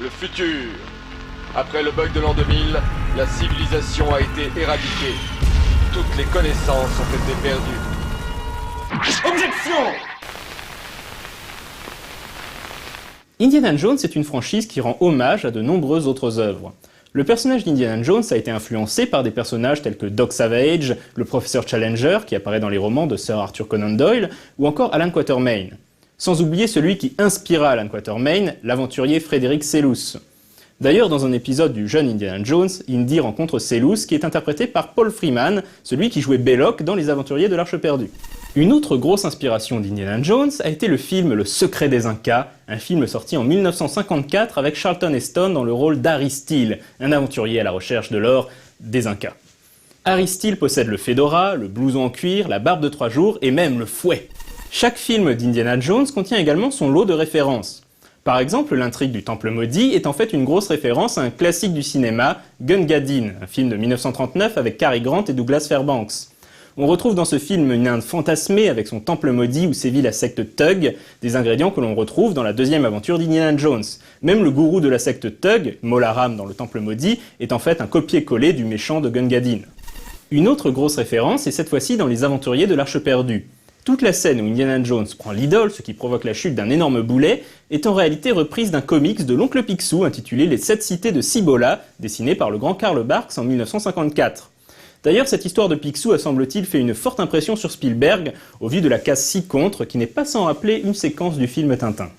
Le futur. Après le bug de l'an 2000, la civilisation a été éradiquée. Toutes les connaissances ont été perdues. Objection! Indiana Jones est une franchise qui rend hommage à de nombreuses autres œuvres. Le personnage d'Indiana Jones a été influencé par des personnages tels que Doc Savage, le professeur Challenger qui apparaît dans les romans de Sir Arthur Conan Doyle, ou encore Alan Quatermain. Sans oublier celui qui inspira Alan Quatermain, l'aventurier Frédéric Selous. D'ailleurs, dans un épisode du jeune Indiana Jones, Indy rencontre Selous qui est interprété par Paul Freeman, celui qui jouait Belloc dans Les Aventuriers de l'Arche perdue. Une autre grosse inspiration d'Indiana Jones a été le film Le Secret des Incas, un film sorti en 1954 avec Charlton Heston dans le rôle d'Harry Steele, un aventurier à la recherche de l'or des Incas. Harry Steele possède le fedora, le blouson en cuir, la barbe de 3 jours et même le fouet. Chaque film d'Indiana Jones contient également son lot de références. Par exemple, l'intrigue du Temple Maudit est en fait une grosse référence à un classique du cinéma, Gun Gadin, un film de 1939 avec Cary Grant et Douglas Fairbanks. On retrouve dans ce film une Inde fantasmée avec son temple maudit où sévit la secte Thug, des ingrédients que l'on retrouve dans la deuxième aventure d'Indiana Jones. Même le gourou de la secte Thug, Molaram dans le temple maudit, est en fait un copier-coller du méchant de Gun Gadin. Une autre grosse référence est cette fois-ci dans Les Aventuriers de l'Arche perdue. Toute la scène où Indiana Jones prend l'idole, ce qui provoque la chute d'un énorme boulet, est en réalité reprise d'un comics de l'oncle Picsou intitulé Les 7 cités de Cibola, dessiné par le grand Karl Barks en 1954. D'ailleurs, cette histoire de Picsou a semble-t-il fait une forte impression sur Spielberg, au vu de la case ci-contre qui n'est pas sans rappeler une séquence du film Tintin.